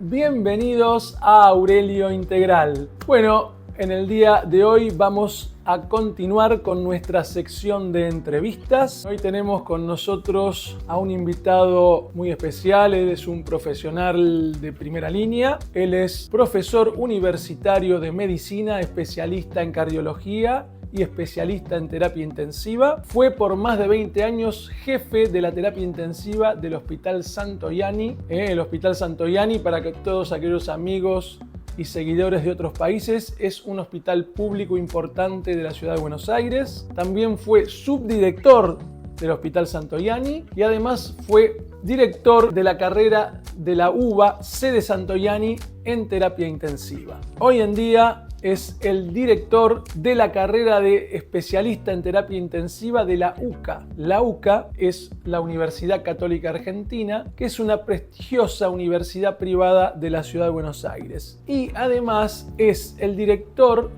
Bienvenidos a Aurelio Integral. Bueno, en el día de hoy vamos a continuar con nuestra sección de entrevistas. Hoy tenemos con nosotros a un invitado muy especial. Él es un profesional de primera línea. Él es profesor universitario de medicina, especialista en cardiología y especialista en terapia intensiva. Fue por más de 20 años jefe de la terapia intensiva del Hospital Santoyani. El Hospital Santoyani, para que todos aquellos amigos y seguidores de otros países, es un hospital público importante de la ciudad de Buenos Aires. También fue subdirector del Hospital Santoyani y además fue director de la carrera de la UBA sede Santoyani en terapia intensiva. Hoy en día es el director de la carrera de especialista en terapia intensiva de la UCA. La UCA es la Universidad Católica Argentina, que es una prestigiosa universidad privada de la ciudad de Buenos Aires. Y además es el director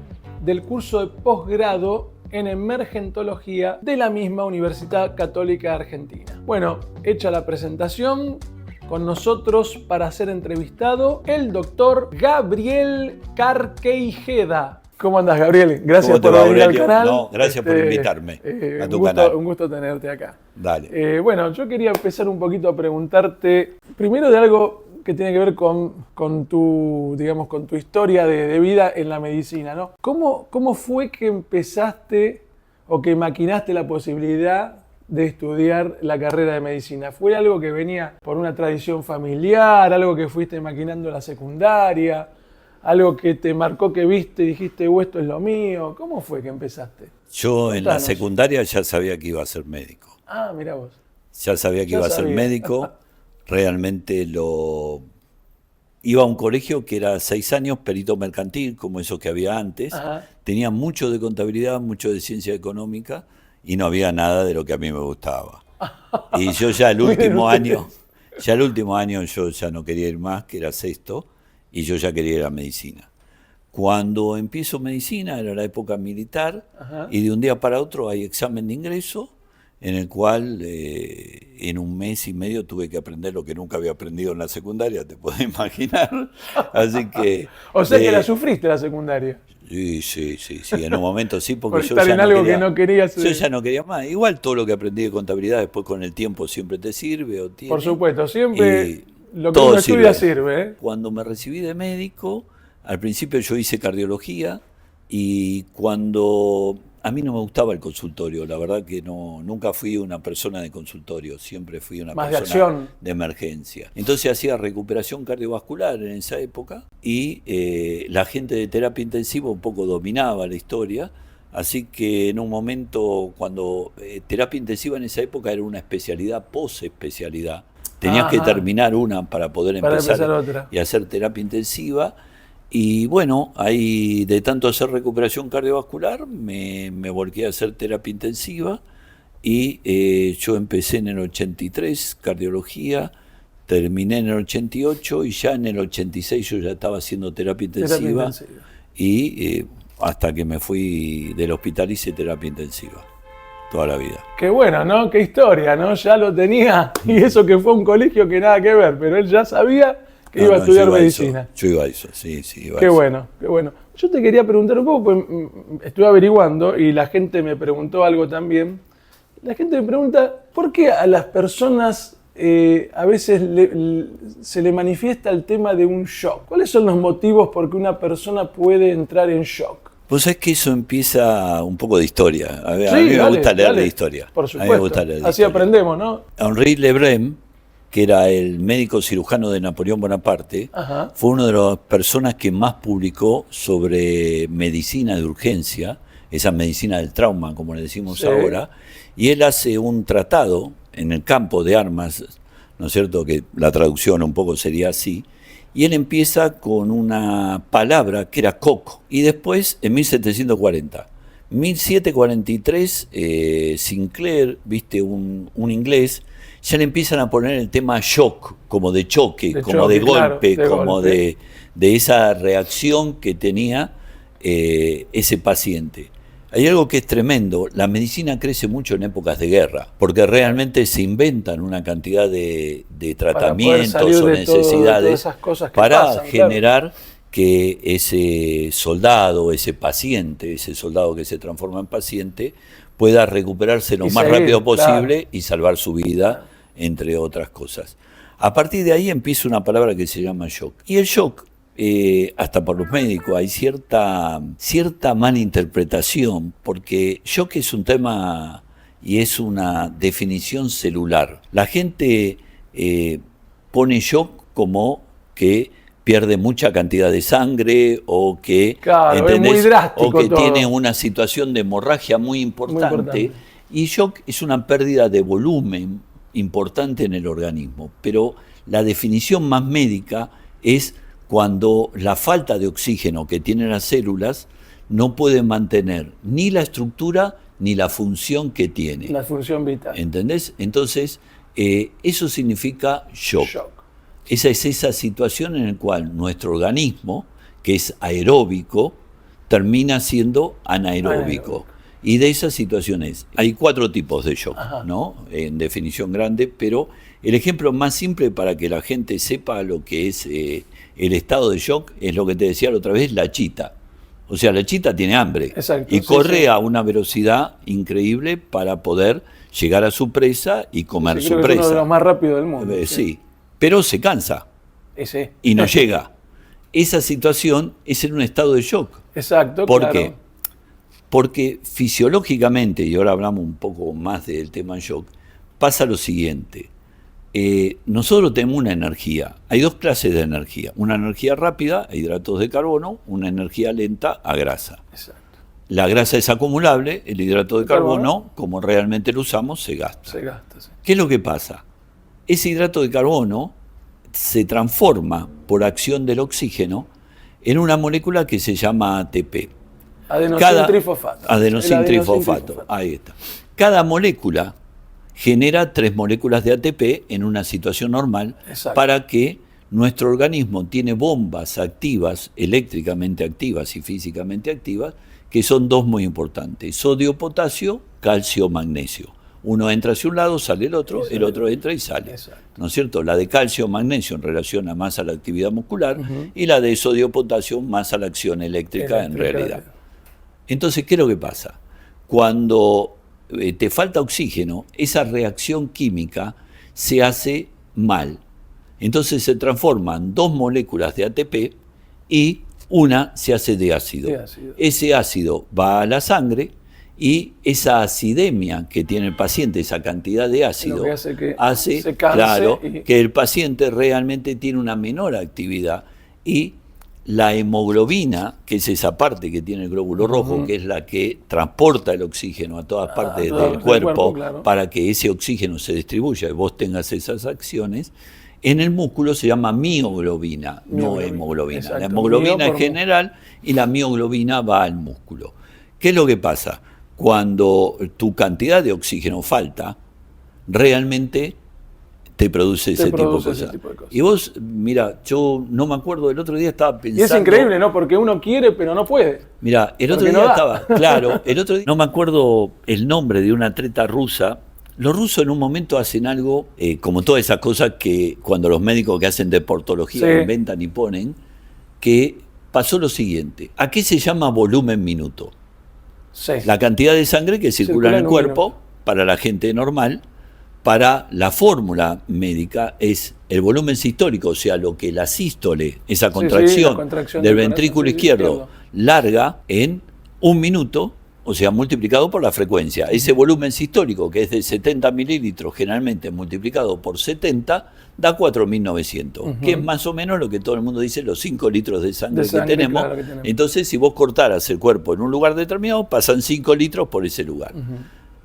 del curso de posgrado en emergentología de la misma Universidad Católica Argentina. Bueno, hecha la presentación, con nosotros para ser entrevistado el doctor Gabriel Carqueijeda. ¿Cómo andas, Gabriel? Gracias por venir al canal. No, gracias por invitarme a tu canal. Un gusto tenerte acá. Dale. Bueno, yo quería empezar un poquito a preguntarte, primero de algo que tiene que ver con tu historia de vida en la medicina, ¿no? ¿Cómo fue que empezaste o que maquinaste la posibilidad de estudiar la carrera de medicina? ¿Fue algo que venía por una tradición familiar, algo que fuiste maquinando en la secundaria, algo que te marcó que viste y dijiste, esto es lo mío? ¿Cómo fue que empezaste? Yo en la secundaria ya sabía que iba a ser médico. Ah, mirá vos. Ya sabía que iba a ser médico. Realmente iba a un colegio que era 6 años, perito mercantil, como esos que había antes. Ajá. Tenía mucho de contabilidad, mucho de ciencia económica, y no había nada de lo que a mí me gustaba. Y yo ya el último año yo ya no quería ir más, que era sexto, y yo ya quería ir a medicina. Cuando empiezo medicina, era la época militar, ajá, y de un día para otro hay examen de ingreso, en el cual en un mes y medio tuve que aprender lo que nunca había aprendido en la secundaria, te puedes imaginar. Así que... O sea que la sufriste la secundaria. Sí, en un momento sí, porque yo ya, no quería, que no querías, yo ya no quería más. Igual todo lo que aprendí de contabilidad después con el tiempo siempre te sirve. Por supuesto, siempre lo que uno estudia sirve. Cuando me recibí de médico, al principio yo hice cardiología, y cuando... A mí no me gustaba el consultorio, la verdad que nunca fui una persona de consultorio, siempre fui una persona de emergencia. Entonces hacía recuperación cardiovascular en esa época, y la gente de terapia intensiva un poco dominaba la historia, así que en un momento, cuando terapia intensiva en esa época era una especialidad posespecialidad, tenías que terminar una para poder empezar otra y hacer terapia intensiva. Y bueno, ahí de tanto hacer recuperación cardiovascular me volqué a hacer terapia intensiva, y yo empecé en el 83 cardiología, terminé en el 88 y ya en el 86 yo ya estaba haciendo terapia intensiva. Y hasta que me fui del hospital hice terapia intensiva toda la vida. Qué bueno, ¿no? Qué historia, ¿no? Ya lo tenía, y eso que fue un colegio que nada que ver, pero él ya sabía que iba a estudiar medicina. Yo iba a eso, sí. Qué bueno. Yo te quería preguntar un poco, pues estuve averiguando y la gente me preguntó algo también. La gente me pregunta, ¿por qué a las personas a veces se le manifiesta el tema de un shock? ¿Cuáles son los motivos por que una persona puede entrar en shock? Pues es que eso empieza un poco de historia. A mí me gusta leer de historia. Por supuesto, así aprendemos, ¿no? Henri Lebrun, que era el médico cirujano de Napoleón Bonaparte, ajá, fue una de las personas que más publicó sobre medicina de urgencia, esa medicina del trauma, como le decimos ahora, y él hace un tratado en el campo de armas, ¿no es cierto?, que la traducción un poco sería así, y él empieza con una palabra que era coco, y después, en 1743, Sinclair, viste, un inglés, ya le empiezan a poner el tema shock, como de choque, de golpe, de esa reacción que tenía ese paciente. Hay algo que es tremendo, la medicina crece mucho en épocas de guerra, porque realmente se inventan una cantidad de tratamientos o necesidades para generar que ese soldado, ese paciente, ese soldado que se transforma en paciente, pueda recuperarse lo más rápido posible y salvar su vida, entre otras cosas. A partir de ahí empieza una palabra que se llama shock. Y el shock, hasta por los médicos, hay cierta mala interpretación, porque shock es un tema y es una definición celular. La gente pone shock como que pierde mucha cantidad de sangre o que, es muy drástico o que todo. Tiene una situación de hemorragia muy importante. Y shock es una pérdida de volumen importante en el organismo. Pero la definición más médica es cuando la falta de oxígeno que tienen las células no puede mantener ni la estructura ni la función que tiene. La función vital. ¿Entendés? Entonces, eso significa shock. Esa es esa situación en la cual nuestro organismo, que es aeróbico, termina siendo anaeróbico. Y de esas situaciones hay 4 tipos de shock, ¿no? En definición grande, pero el ejemplo más simple para que la gente sepa lo que es el estado de shock es lo que te decía la otra vez, la chita. O sea, la chita tiene hambre. Exacto, y corre a una velocidad increíble para poder llegar a su presa y comer su presa. Es uno de los más rápidos del mundo. Sí, pero se cansa y no llega. Esa situación es en un estado de shock. Exacto, ¿Por qué? Porque fisiológicamente, y ahora hablamos un poco más del tema shock, pasa lo siguiente. Nosotros tenemos una energía. Hay 2 clases de energía. Una energía rápida, a hidratos de carbono, una energía lenta, a grasa. Exacto. La grasa es acumulable, el hidrato de carbono, como realmente lo usamos, se gasta. Sí. ¿Qué es lo que pasa? Ese hidrato de carbono se transforma por acción del oxígeno en una molécula que se llama ATP. Adenosín trifosfato. Ahí está. Cada molécula genera 3 moléculas de ATP en una situación normal. Exacto. Para que nuestro organismo tiene bombas activas, eléctricamente activas y físicamente activas, que son 2 muy importantes: sodio, potasio, calcio, magnesio. Uno entra hacia un lado, sale el otro entra y sale. Exacto. ¿No es cierto? La de calcio, magnesio en relación a más a la actividad muscular, y la de sodio, potasio más a la acción eléctrica en realidad. Entonces, ¿qué es lo que pasa? Cuando te falta oxígeno, esa reacción química se hace mal. Entonces se transforman 2 moléculas de ATP y una se hace de ácido. Ese ácido va a la sangre y esa acidemia que tiene el paciente, esa cantidad de ácido, hace que el paciente realmente tiene una menor actividad, y la hemoglobina, que es esa parte que tiene el glóbulo rojo, que es la que transporta el oxígeno a todas partes del cuerpo, para que ese oxígeno se distribuya y vos tengas esas acciones, en el músculo se llama mioglobina, no hemoglobina. Exacto. La hemoglobina es general y la mioglobina va al músculo. ¿Qué es lo que pasa? Cuando tu cantidad de oxígeno falta, realmente te produce ese tipo de cosas. Y vos, mira, yo no me acuerdo, el otro día estaba pensando... Y es increíble, ¿no? Porque uno quiere, pero no puede. Mira, el otro día estaba... Claro, el otro día no me acuerdo el nombre de una atleta rusa. Los rusos en un momento hacen algo, como todas esas cosas que cuando los médicos que hacen deportología inventan y ponen, que pasó lo siguiente. ¿A qué se llama volumen minuto? La cantidad de sangre que circula en el cuerpo para la gente normal. Para la fórmula médica es el volumen sistólico, o sea, lo que la sístole, esa contracción, del ventrículo izquierdo, larga en 1 minuto, o sea, multiplicado por la frecuencia. Ese volumen sistólico, que es de 70 mililitros, generalmente multiplicado por 70, da 4.900, que es más o menos lo que todo el mundo dice, los 5 litros de sangre que tenemos. Claro que tenemos. Entonces, si vos cortaras el cuerpo en un lugar determinado, pasan 5 litros por ese lugar.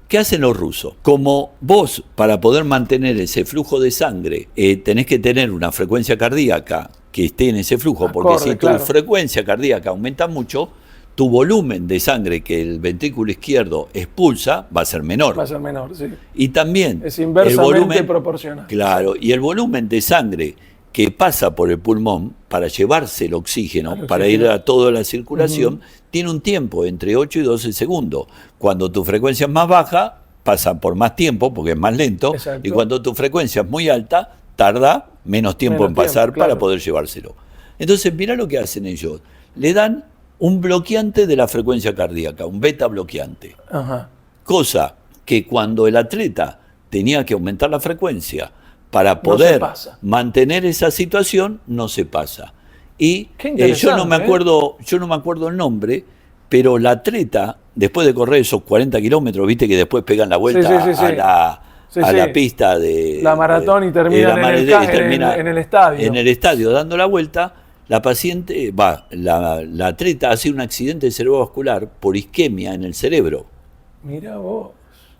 ¿Qué hacen los rusos? Como vos, para poder mantener ese flujo de sangre, tenés que tener una frecuencia cardíaca que esté en ese flujo, porque si tu frecuencia cardíaca aumenta mucho, tu volumen de sangre que el ventrículo izquierdo expulsa va a ser menor. Va a ser menor, sí. Y también es inversamente proporcional. Claro, y el volumen de sangre que pasa por el pulmón para llevarse el oxígeno, para ir a toda la circulación, tiene un tiempo entre 8 y 12 segundos. Cuando tu frecuencia es más baja, pasa por más tiempo porque es más lento, y cuando tu frecuencia es muy alta, tarda menos tiempo en pasar para poder llevárselo. Entonces, mirá lo que hacen ellos. Le dan un bloqueante de la frecuencia cardíaca, un beta bloqueante. Cosa que cuando el atleta tenía que aumentar la frecuencia para poder mantener esa situación, no se pasa. Y yo no me acuerdo el nombre, pero la atleta, después de correr esos 40 kilómetros, viste que después pegan la vuelta a la pista de la maratón y terminan en el estadio. En el estadio, dando la vuelta, la paciente, la atleta hace un accidente cerebrovascular por isquemia en el cerebro. Mirá vos.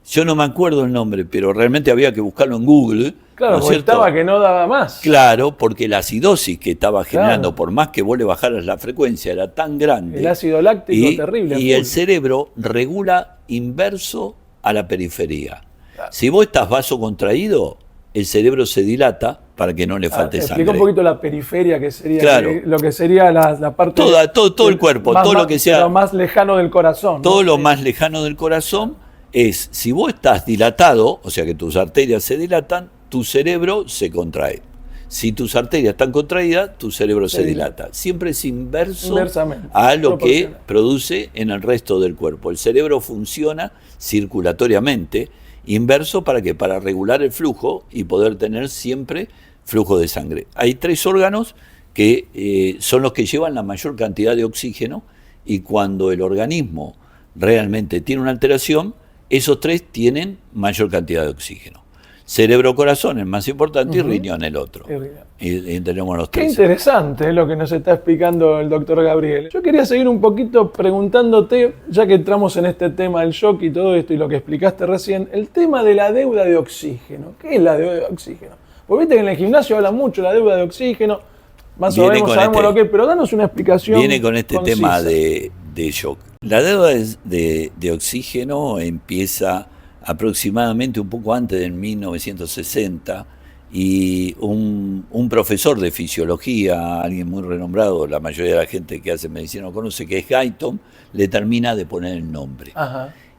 Yo no me acuerdo el nombre, pero realmente había que buscarlo en Google. Claro, porque estaba que no daba más. Claro, porque la acidosis que estaba generando, por más que vos le bajaras la frecuencia, era tan grande. El ácido láctico terrible. Y el cerebro regula inverso a la periferia. Claro. Si vos estás vasocontraído, el cerebro se dilata para que no le falte sangre. Explica un poquito la periferia, que sería lo que sería la parte... Todo el cuerpo, todo lo que sea... Lo más lejano del corazón. Todo lo más lejano del corazón es, si vos estás dilatado, o sea que tus arterias se dilatan, tu cerebro se contrae. Si tus arterias están contraídas, tu cerebro se dilata. Siempre es inverso a lo que produce en el resto del cuerpo. El cerebro funciona circulatoriamente, inverso para que para regular el flujo y poder tener siempre flujo de sangre. Hay 3 órganos que son los que llevan la mayor cantidad de oxígeno, y cuando el organismo realmente tiene una alteración, esos 3 tienen mayor cantidad de oxígeno. Cerebro-corazón es más importante y riñón el otro. Y tenemos los 3. Qué interesante lo que nos está explicando el doctor Gabriel. Yo quería seguir un poquito preguntándote, ya que entramos en este tema del shock y todo esto y lo que explicaste recién, el tema de la deuda de oxígeno. ¿Qué es la deuda de oxígeno? Porque viste que en el gimnasio hablan mucho de la deuda de oxígeno, más o menos sabemos lo que es, pero danos una explicación. Viene con este tema de shock. La deuda de oxígeno empieza aproximadamente un poco antes del 1960, y un profesor de fisiología, alguien muy renombrado, la mayoría de la gente que hace medicina lo conoce, que es Guyton, le termina de poner el nombre.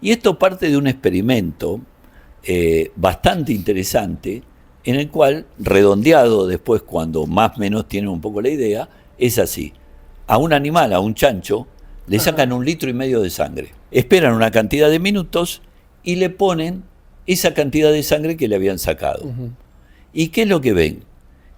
Y esto parte de un experimento bastante interesante, en el cual, redondeado después, cuando más o menos tienen un poco la idea, es así: a un animal, a un chancho, le sacan 1,5 litros de sangre, esperan una cantidad de minutos y le ponen esa cantidad de sangre que le habían sacado. ¿Y qué es lo que ven?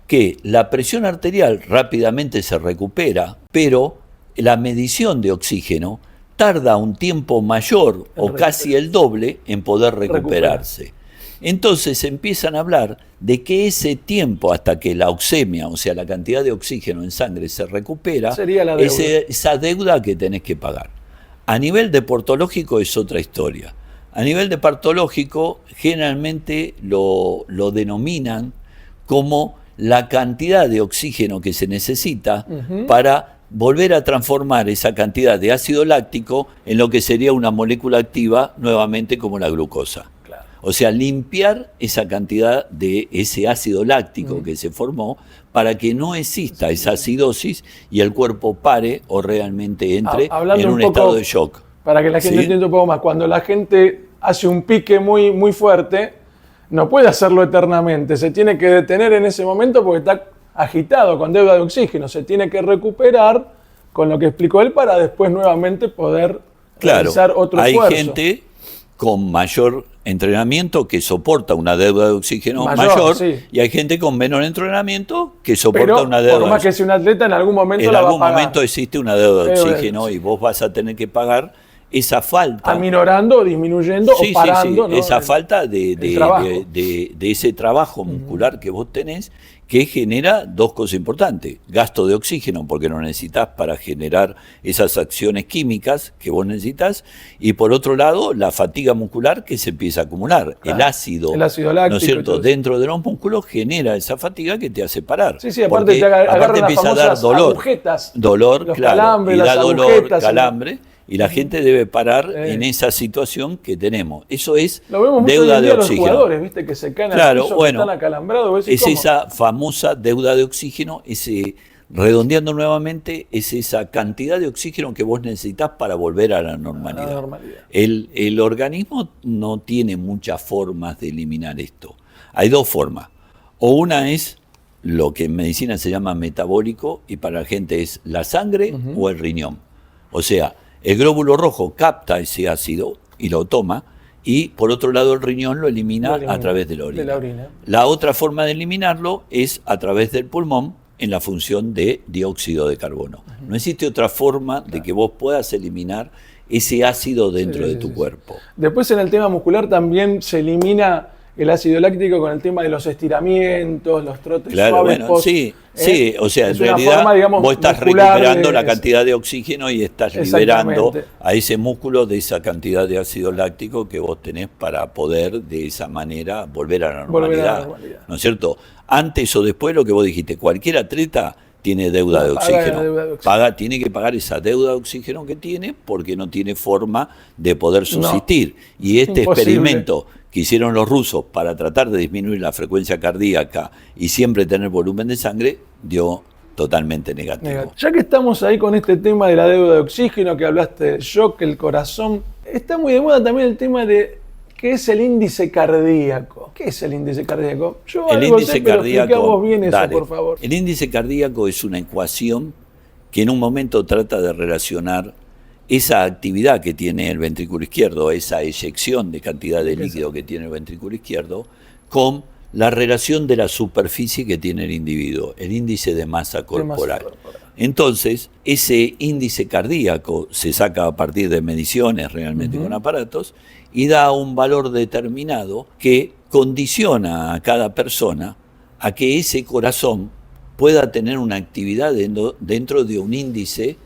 Que la presión arterial rápidamente se recupera, pero la medición de oxígeno tarda un tiempo mayor o casi el doble en poder recuperarse. Entonces empiezan a hablar de que ese tiempo hasta que la oxemia, o sea, la cantidad de oxígeno en sangre se recupera, sería la deuda. Esa deuda que tenés que pagar. A nivel deportológico es otra historia. A nivel deportológico generalmente lo denominan como la cantidad de oxígeno que se necesita para volver a transformar esa cantidad de ácido láctico en lo que sería una molécula activa nuevamente como la glucosa. O sea, limpiar esa cantidad de ese ácido láctico que se formó para que no exista esa acidosis y el cuerpo pare o realmente entre en un estado de shock. Para que la gente entienda un poco más, cuando la gente hace un pique muy, muy fuerte, no puede hacerlo eternamente, se tiene que detener en ese momento porque está agitado, con deuda de oxígeno, se tiene que recuperar con lo que explicó él para después nuevamente poder realizar otro esfuerzo. Hay gente con mayor entrenamiento que soporta una deuda de oxígeno mayor y hay gente con menor entrenamiento que soporta una deuda. Por más que sea un atleta, en algún momento la va a pagar. En algún momento existe una deuda de oxígeno y vos vas a tener que pagar esa falta. Aminorando, disminuyendo o parando. ¿No? Esa falta de ese trabajo muscular que vos tenés, que genera 2 cosas importantes: gasto de oxígeno, porque lo necesitas para generar esas acciones químicas que vos necesitas, y por otro lado, la fatiga muscular que se empieza a acumular. El ácido láctico, ¿no es cierto?, dentro de los músculos genera esa fatiga que te hace parar. Aparte te empieza a dar dolor, claro, y da dolor, calambre, Y la gente debe parar en esa situación que tenemos. Eso es lo vemos deuda de oxígeno. Los jugadores, ¿viste? Que se caen claro, al piso, bueno, que están acalambrados. Es esa famosa deuda de oxígeno, redondeando nuevamente, es esa cantidad de oxígeno que vos necesitas para volver a la normalidad. El organismo no tiene muchas formas de eliminar esto. Hay dos formas. O una es lo que en medicina se llama metabólico, y para la gente es la sangre o el riñón. O sea, el glóbulo rojo capta ese ácido y lo toma, y por otro lado el riñón lo elimina a través de la orina. La otra forma de eliminarlo es a través del pulmón, en la función de dióxido de carbono. No existe otra forma de que vos puedas eliminar ese ácido dentro de tu cuerpo. Después en el tema muscular también se elimina el ácido láctico con el tema de los estiramientos, los trotes suaves. Bueno, sí, o sea, en realidad forma, digamos, vos estás recuperando la cantidad de oxígeno y estás liberando a ese músculo de esa cantidad de ácido láctico que vos tenés para poder de esa manera volver a la normalidad. ¿No es cierto? Antes o después, lo que vos dijiste, cualquier atleta tiene deuda de oxígeno. Tiene que pagar esa deuda de oxígeno que tiene, porque no tiene forma de poder subsistir. Y este experimento que hicieron los rusos para tratar de disminuir la frecuencia cardíaca y siempre tener volumen de sangre, dio totalmente negativo. Ya que estamos ahí con este tema de la deuda de oxígeno, que hablaste del shock, el corazón, está muy de moda también el tema de ¿qué es el índice cardíaco? ¿Qué es el índice cardíaco? Yo el índice cardíaco, vos bien eso, por favor. El índice cardíaco es una ecuación que en un momento trata de relacionar esa actividad que tiene el ventrículo izquierdo, esa eyección de cantidad de líquido que tiene el ventrículo izquierdo, con la relación de la superficie que tiene el individuo, el índice de masa corporal. Entonces, ese índice cardíaco se saca a partir de mediciones realmente con aparatos y da un valor determinado que condiciona a cada persona a que ese corazón pueda tener una actividad dentro de un índice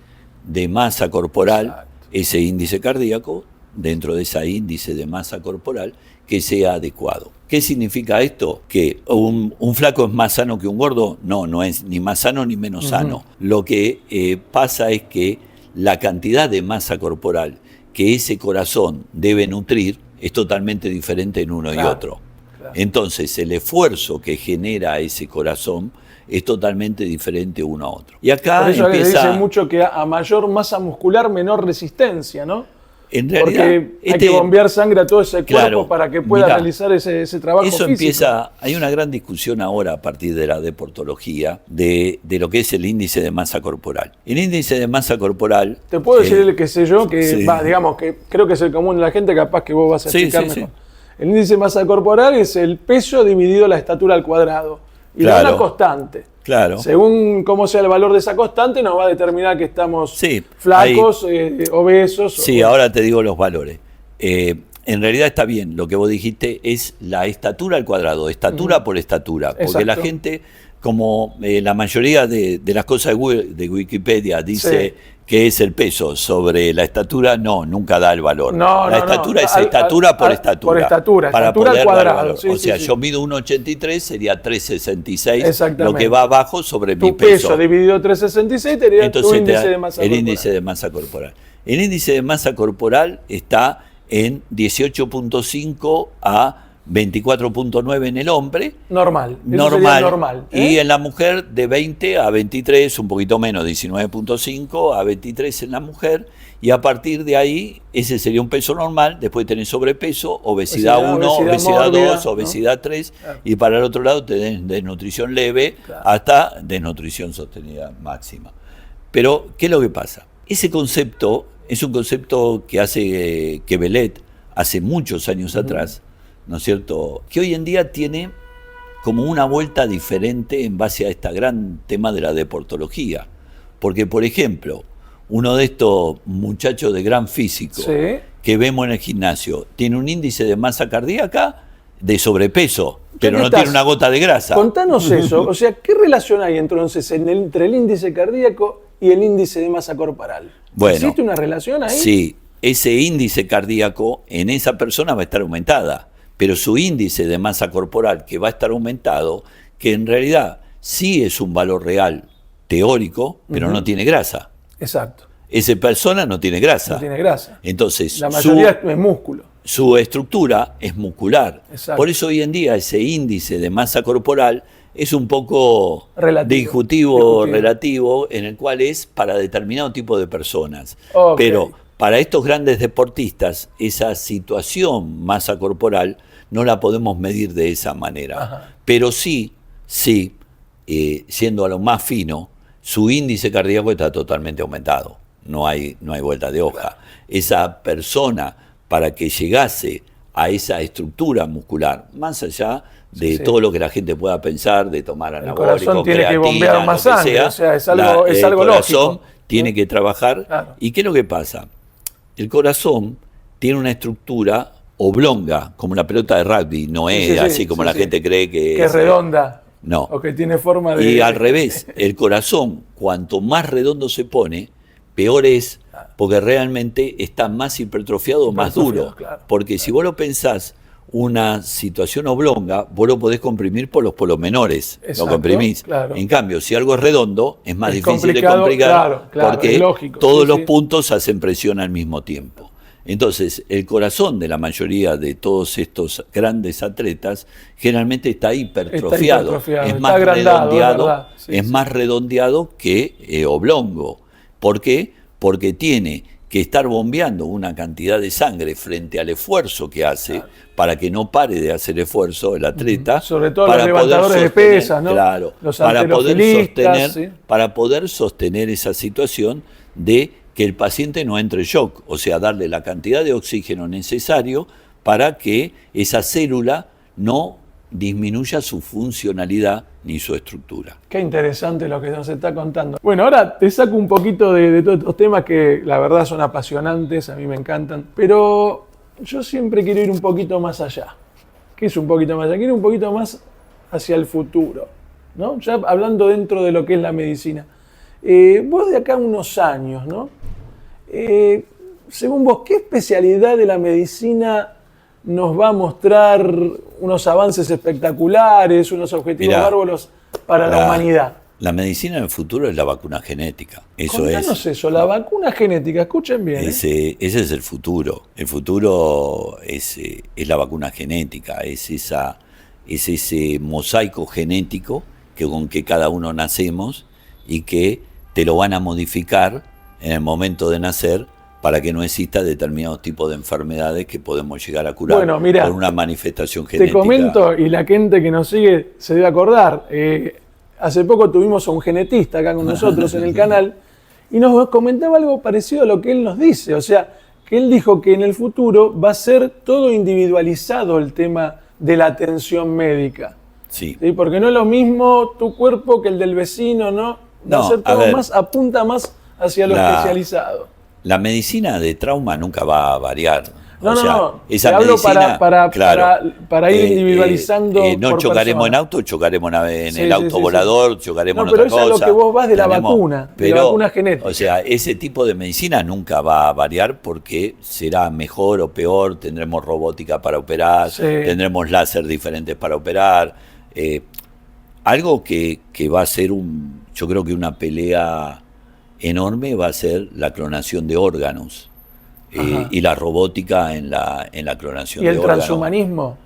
de masa corporal. Exacto. Ese índice cardíaco, dentro de ese índice de masa corporal, que sea adecuado. ¿Qué significa esto? ¿Que un flaco es más sano que un gordo? No, no es ni más sano ni menos sano. Lo que pasa es que la cantidad de masa corporal que ese corazón debe nutrir es totalmente diferente en uno y otro. Claro. Entonces, el esfuerzo que genera ese corazón es totalmente diferente uno a otro. Y acá por eso empieza... dice mucho que a mayor masa muscular, menor resistencia, ¿no? En realidad, porque hay que bombear sangre a todo ese cuerpo para que pueda realizar ese trabajo eso físico. Hay una gran discusión ahora a partir de la deportología de lo que es el índice de masa corporal. El índice de masa corporal... Te puedo decir, qué sé yo, que digamos que creo que es el común de la gente, capaz que vos vas a explicar mejor. El índice de masa corporal es el peso dividido la estatura al cuadrado. Y da una constante. Claro. Según cómo sea el valor de esa constante, nos va a determinar que estamos flacos, obesos. Sí, ahora te digo los valores. En realidad está bien, lo que vos dijiste es la estatura al cuadrado, estatura por estatura. Porque exacto. La gente, como la mayoría de las cosas de Wikipedia dice que es el peso sobre la estatura, nunca da el valor. La estatura es estatura por estatura. Por estatura, para estatura poder al cuadrado. O sea, yo mido 1,83, sería 3,66, lo que va abajo sobre mi peso. Tu peso dividido 3,66 te daría tu índice de masa corporal. El índice de masa corporal. El índice de masa corporal está en 18.5 a 24.9 en el hombre. Normal. Y en la mujer de 20 a 23, un poquito menos, 19.5 a 23 en la mujer. Y a partir de ahí, ese sería un peso normal. Después tenés sobrepeso, obesidad 1, obesidad mórbida, 2, obesidad 3. Claro. Y para el otro lado tenés desnutrición leve hasta desnutrición sostenida máxima. Pero, ¿qué es lo que pasa? Ese concepto es un concepto que hace Quevelet hace muchos años atrás, ¿no es cierto?, que hoy en día tiene como una vuelta diferente en base a este gran tema de la deportología. Porque, por ejemplo, uno de estos muchachos de gran físico que vemos en el gimnasio tiene un índice de masa cardíaca de sobrepeso, pero no tiene una gota de grasa. Contanos eso, o sea, ¿qué relación hay entonces entre el índice cardíaco y el índice de masa corporal? Bueno, ¿existe una relación ahí? Sí, ese índice cardíaco en esa persona va a estar aumentada, pero su índice de masa corporal que va a estar aumentado, que en realidad sí es un valor real teórico, pero no tiene grasa. Exacto. esa persona no tiene grasa. No tiene grasa. Entonces, la mayoría es músculo. Su estructura es muscular. Exacto. Por eso hoy en día ese índice de masa corporal es un poco discutivo, relativo, en el cual es para determinado tipo de personas. Okay. Pero para estos grandes deportistas, esa situación masa corporal no la podemos medir de esa manera. Ajá. Pero sí, siendo a lo más fino, su índice cardíaco está totalmente aumentado. No hay vuelta de hoja. Esa persona, para que llegase a esa estructura muscular, más allá de todo lo que la gente pueda pensar, de tomar anabólico, el corazón tiene creatina, que bombear más sangre, o sea, es algo el corazón lógico. Tiene que trabajar. Claro. ¿Y qué es lo que pasa? El corazón tiene una estructura oblonga, como la pelota de rugby, no es así como la gente cree que es redonda. No. O que tiene forma de... Y al revés, el corazón, cuanto más redondo se pone, peor es, porque realmente está más hipertrofiado, más duro. Claro, porque si vos lo pensás, una situación oblonga, vos lo podés comprimir por los polos menores. Exacto, lo comprimís. Claro. En cambio, si algo es redondo, es más difícil de claro, complicar, porque lógico, todos los puntos hacen presión al mismo tiempo. Entonces, el corazón de la mayoría de todos estos grandes atletas generalmente está hipertrofiado, es más redondeado, más redondeado que oblongo. ¿Por qué? Porque tiene que estar bombeando una cantidad de sangre frente al esfuerzo que hace, para que no pare de hacer esfuerzo el atleta. Sobre todo los levantadores de pesas, ¿no? Claro, los para poder sostener esa situación de que el paciente no entre en shock, o sea, darle la cantidad de oxígeno necesario para que esa célula no disminuya su funcionalidad ni su estructura. Qué interesante lo que nos está contando. Bueno, ahora te saco un poquito de todos estos temas que la verdad son apasionantes, a mí me encantan, pero yo siempre quiero ir un poquito más allá. ¿Qué es un poquito más allá? Quiero ir un poquito más hacia el futuro, ¿no? Ya hablando dentro de lo que es la medicina. Vos de acá a unos años, ¿no? Según vos, ¿qué especialidad de la medicina nos va a mostrar unos avances espectaculares, unos objetivos bárbaros para la humanidad? La medicina del futuro es la vacuna genética. Contanos eso, la vacuna genética, escuchen bien. Ese es el futuro. El futuro es la vacuna genética, es ese mosaico genético con que cada uno nacemos y que te lo van a modificar en el momento de nacer para que no exista determinados tipos de enfermedades que podemos llegar a curar por una manifestación genética. Te comento, y la gente que nos sigue se debe acordar, hace poco tuvimos a un genetista acá con nosotros en el canal y nos comentaba algo parecido a lo que él nos dice, o sea, que él dijo que en el futuro va a ser todo individualizado el tema de la atención médica. Sí. ¿Sí? Porque no es lo mismo tu cuerpo que el del vecino, ¿no? Va a ser todo más, apunta más hacia lo especializado. La medicina de trauma nunca va a variar. Esa medicina, para ir individualizando. No chocaremos en auto, chocaremos en el auto volador, chocaremos en otra cosa. Pero eso es lo que vos vas de la vacuna, de la vacuna genética. O sea, ese tipo de medicina nunca va a variar porque será mejor o peor, tendremos robótica para operar, tendremos láser diferentes para operar. Algo que va a ser yo creo que una pelea enorme va a ser la clonación de órganos y la robótica en la clonación de órganos. ¿Y el transhumanismo?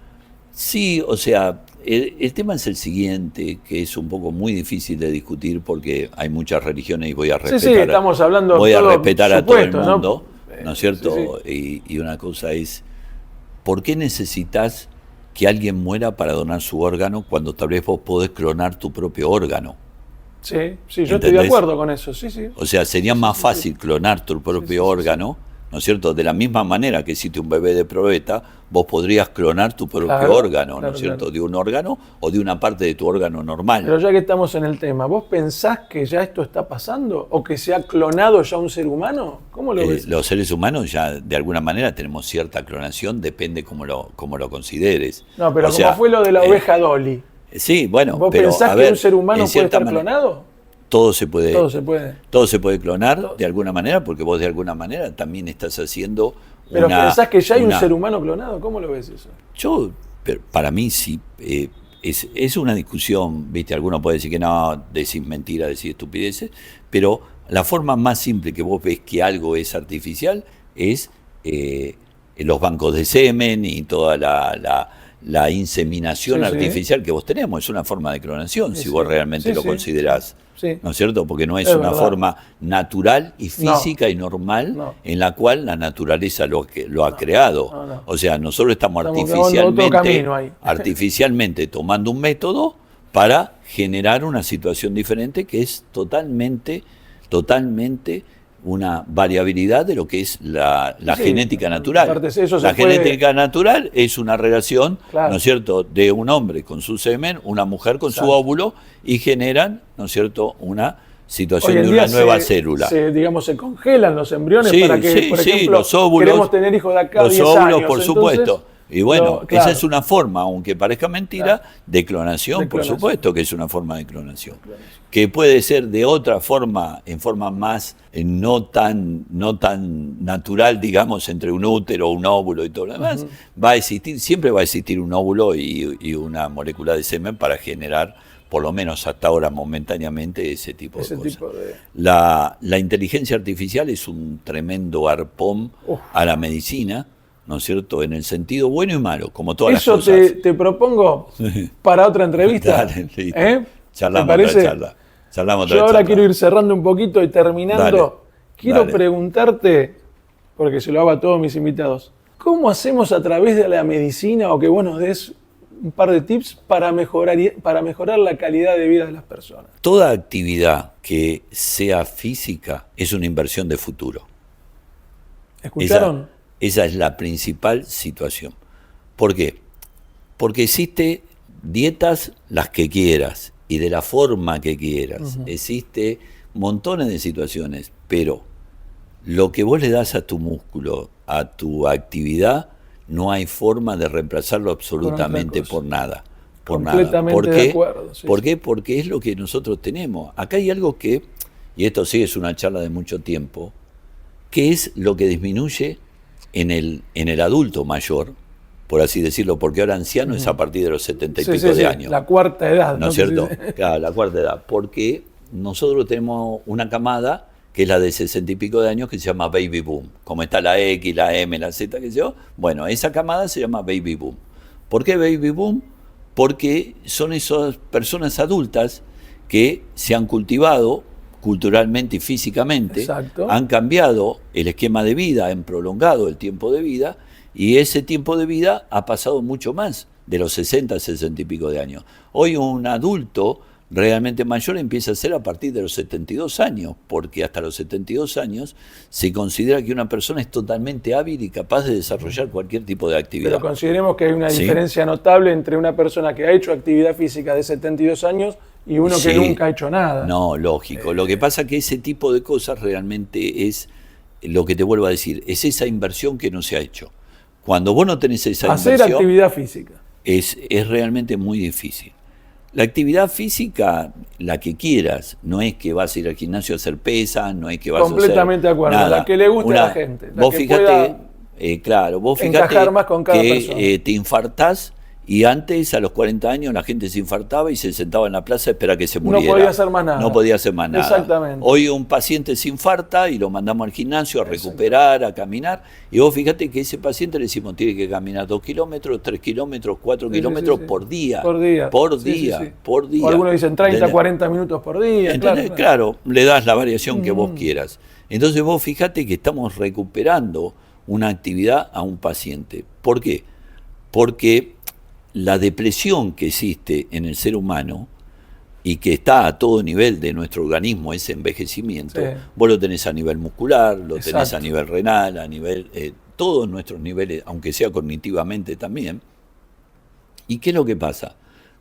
Sí, o sea, el tema es el siguiente, que es un poco muy difícil de discutir porque hay muchas religiones y voy a respetar, estamos hablando voy a respetar a todo el mundo, ¿no es cierto? Sí. Y una cosa es, ¿por qué necesitas que alguien muera para donar su órgano cuando tal vez vos podés clonar tu propio órgano? Sí, yo estoy de acuerdo con eso, sí. O sea, sería más fácil clonar tu propio órgano, ¿no es cierto? De la misma manera que existe un bebé de probeta, vos podrías clonar tu propio órgano, ¿no es cierto? De un órgano o de una parte de tu órgano normal. Pero ya que estamos en el tema, ¿vos pensás que ya esto está pasando? ¿O que se ha clonado ya un ser humano? ¿Cómo lo ves? Los seres humanos ya de alguna manera tenemos cierta clonación, depende cómo lo consideres. No, pero como fue lo de la oveja Dolly. Sí, bueno, ¿Vos pensás que un ser humano puede estar clonado? Todo se puede clonar todo. De alguna manera, porque vos de alguna manera también estás haciendo ¿Pero pensás que ya hay un ser humano clonado? ¿Cómo lo ves eso? Para mí sí, es una discusión, ¿viste? Alguno puede decir que no, decís mentiras, decís estupideces, pero La forma más simple que vos ves que algo es artificial es los bancos de semen y toda la inseminación artificial que vos tenemos. Es una forma de clonación, si vos realmente lo considerás. Sí. ¿No es cierto? Porque no es una forma natural y física y normal en la cual la naturaleza lo ha creado. O sea, nosotros estamos artificialmente tomando un método para generar una situación diferente que es totalmente una variabilidad de lo que es la genética natural. La genética natural es una relación, ¿no es cierto?, de un hombre con su semen, una mujer con su óvulo, y generan, ¿no es cierto?, una situación de una nueva célula. Se congelan los embriones para que, por ejemplo, los óvulos, queremos tener hijos de acá a 10 óvulos, años. Por supuesto. Y bueno, esa es una forma, aunque parezca mentira, de clonación, por supuesto que es una forma de clonación. Que puede ser de otra forma, en forma más no tan natural, digamos, entre un útero, un óvulo y todo lo demás. Siempre va a existir un óvulo y una molécula de semen para generar, por lo menos hasta ahora momentáneamente, ese tipo de cosas. La inteligencia artificial es un tremendo arpón a la medicina, ¿no es cierto?, en el sentido bueno y malo, como todas las cosas. Eso te propongo para otra entrevista. Dale, listo. Charlamos otra charla. Yo ahora quiero ir cerrando un poquito y terminando. Quiero preguntarte, porque se lo hago a todos mis invitados, ¿cómo hacemos a través de la medicina, o que vos nos des un par de tips para mejorar la calidad de vida de las personas? Toda actividad que sea física es una inversión de futuro. ¿Escucharon? Esa es la principal situación. ¿Por qué? Porque existe dietas las que quieras y de la forma que quieras. Existe montones de situaciones, pero lo que vos le das a tu músculo, a tu actividad, no hay forma de reemplazarlo absolutamente por nada. Completamente de acuerdo. ¿Por qué? Porque es lo que nosotros tenemos. Acá hay algo que, y esto sí es una charla de mucho tiempo, que es lo que disminuye en el adulto mayor, por así decirlo, porque ahora anciano es a partir de los 70 y pico de años. La cuarta edad. ¿No es cierto? Claro, la cuarta edad. Porque nosotros tenemos una camada que es la de 60 y pico de años, que se llama Baby Boom. Como está la X, la M, la Z, qué sé yo. Bueno, esa camada se llama Baby Boom. ¿Por qué Baby Boom? Porque son esas personas adultas que se han cultivado culturalmente y físicamente, han cambiado el esquema de vida, han prolongado el tiempo de vida, y ese tiempo de vida ha pasado mucho más de los 60, 60 y pico de años. Hoy un adulto realmente mayor empieza a ser a partir de los 72 años, porque hasta los 72 años se considera que una persona es totalmente hábil y capaz de desarrollar cualquier tipo de actividad. Pero consideremos que hay una diferencia notable entre una persona que ha hecho actividad física de 72 años y uno que nunca ha hecho nada. No, lógico. Lo que pasa es que ese tipo de cosas realmente es, lo que te vuelvo a decir, es esa inversión que no se ha hecho. Cuando vos no tenés esa inversión... Hacer actividad física. Es realmente muy difícil. La actividad física, la que quieras, no es que vas a ir al gimnasio a hacer pesas, no es que vas a hacer... Completamente de acuerdo, nada. La que le guste a la gente. Vos fíjate, más con cada persona. Te infartás, y antes, a los 40 años, la gente se infartaba y se sentaba en la plaza a esperar a que se muriera. No podía hacer más nada. No podía hacer más nada. Exactamente. Hoy un paciente se infarta y lo mandamos al gimnasio a recuperar, a caminar. Y vos fíjate que ese paciente le decimos tiene que caminar 2 kilómetros, 3 kilómetros, 4 kilómetros por día. Por día. O algunos dicen 30, 40 minutos por día. Claro, le das la variación que vos quieras. Entonces vos fíjate que estamos recuperando una actividad a un paciente. ¿Por qué? Porque la depresión que existe en el ser humano y que está a todo nivel de nuestro organismo, ese envejecimiento, vos lo tenés a nivel muscular, lo tenés a nivel renal, a nivel, todos nuestros niveles, aunque sea cognitivamente también. ¿Y qué es lo que pasa?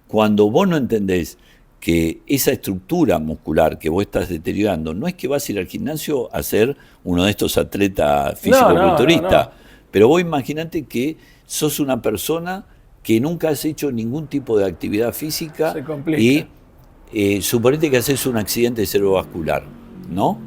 Cuando vos no entendés que esa estructura muscular que vos estás deteriorando, no es que vas a ir al gimnasio a ser uno de estos atletas físico-culturistas, pero vos imaginate que sos una persona que nunca has hecho ningún tipo de actividad física y suponete que haces un accidente cerebrovascular, ¿no?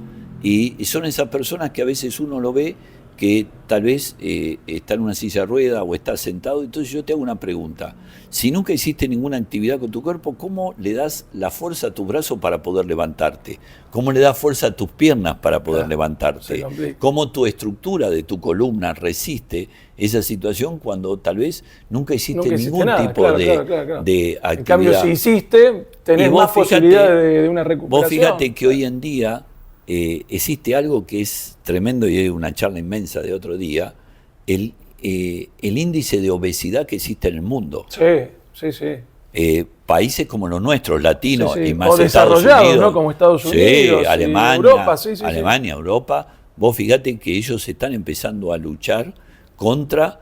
Y son esas personas que a veces uno lo ve que tal vez está en una silla de ruedas o está sentado. Entonces yo te hago una pregunta. Si nunca hiciste ninguna actividad con tu cuerpo, ¿cómo le das la fuerza a tus brazos para poder levantarte? ¿Cómo le das fuerza a tus piernas para poder levantarte? ¿Cómo tu estructura de tu columna resiste esa situación cuando tal vez nunca hiciste ningún tipo de actividad? En cambio, si hiciste, tenés más posibilidad de una recuperación. Vos fíjate que hoy en día existe algo que es tremendo, y hay una charla inmensa de otro día, el índice de obesidad que existe en el mundo. Sí. Países como los nuestros, latinos, y más o Estados desarrollados, Unidos, ¿no? Como Estados Unidos, Alemania, Europa. Vos fíjate que ellos están empezando a luchar contra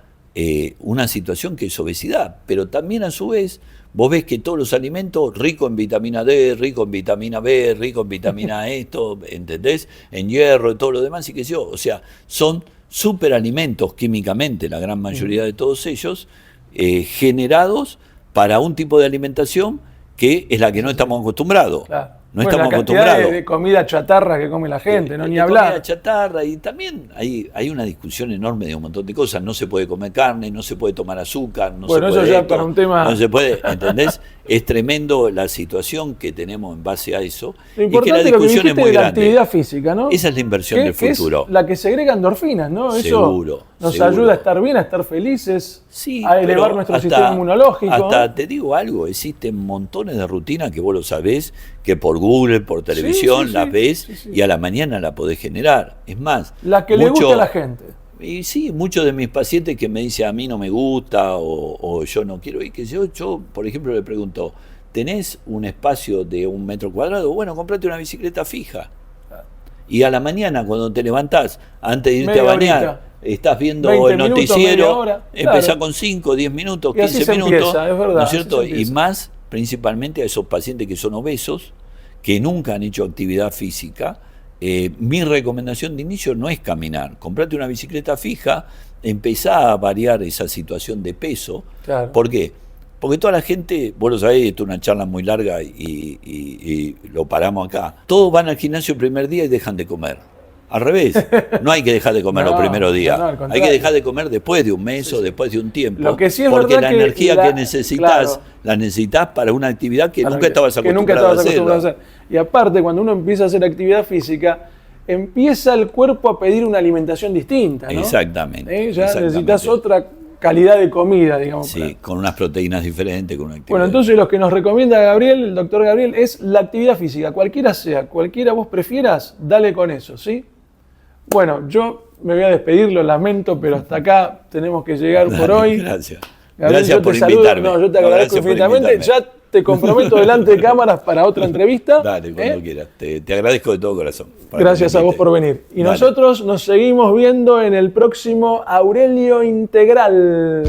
una situación que es obesidad, pero también a su vez vos ves que todos los alimentos ricos en vitamina D, ricos en vitamina B, ricos en vitamina esto, ¿entendés? En hierro y todo lo demás, y qué sé yo. O sea, son superalimentos químicamente, la gran mayoría de todos ellos, generados para un tipo de alimentación que es la que no estamos acostumbrados. Claro. No estamos acostumbrados. La cantidad de comida chatarra que come la gente, ni hablar. Comida chatarra, y también hay una discusión enorme de un montón de cosas. No se puede comer carne, no se puede tomar azúcar, no se puede eso ya para un tema... No se puede, ¿entendés? Es tremendo la situación que tenemos en base a eso. Lo importante y que la discusión es muy grande. La actividad física, ¿no? Esa es la inversión del futuro. Es la que segrega endorfinas, ¿no? Seguro. Eso nos ayuda a estar bien, a estar felices, a elevar nuestro sistema inmunológico. Hasta te digo algo, existen montones de rutinas que vos lo sabés, que por Google, por televisión las ves y a la mañana la podés generar. Es más, la que le gusta a la gente. Y sí, muchos de mis pacientes que me dicen a mí no me gusta o yo no quiero, y que yo, por ejemplo, le pregunto, ¿tenés un espacio de 1 metro cuadrado? Bueno, comprate una bicicleta fija. Y a la mañana, cuando te levantás, antes de irte a bañar, estás viendo el noticiero, empezás con 5, 10 minutos, 15 minutos, empieza, es verdad, ¿no es cierto? Y más, principalmente a esos pacientes que son obesos, que nunca han hecho actividad física. Mi recomendación de inicio no es caminar. Comprate una bicicleta fija, empezá a variar esa situación de peso. Claro. ¿Por qué? Porque toda la gente, vos lo sabés, esto es una charla muy larga y lo paramos acá. Todos van al gimnasio el primer día y dejan de comer. Al revés, no hay que dejar de comer los primeros días. Hay que dejar de comer después de un mes o después de un tiempo. Lo que sí es porque verdad la energía que necesitas, la necesitas para una actividad que nunca estabas acostumbrado a hacer. Y aparte, cuando uno empieza a hacer actividad física, empieza el cuerpo a pedir una alimentación distinta, ¿no? Exactamente. Ya necesitas otra calidad de comida, digamos. Sí, con unas proteínas diferentes, con una actividad. Bueno, entonces lo que nos recomienda Gabriel, el doctor Gabriel, es la actividad física. Cualquiera sea, cualquiera vos prefieras, dale con eso, ¿sí? Bueno, yo me voy a despedir, lo lamento, pero hasta acá tenemos que llegar por hoy. Gracias. Gabriel, gracias por invitarme. No, yo te agradezco infinitamente. Ya te comprometo delante de cámaras para otra entrevista. Dale, cuando quieras. Te agradezco de todo corazón. Gracias a vos por venir. Y nosotros nos seguimos viendo en el próximo Aurelio Integral.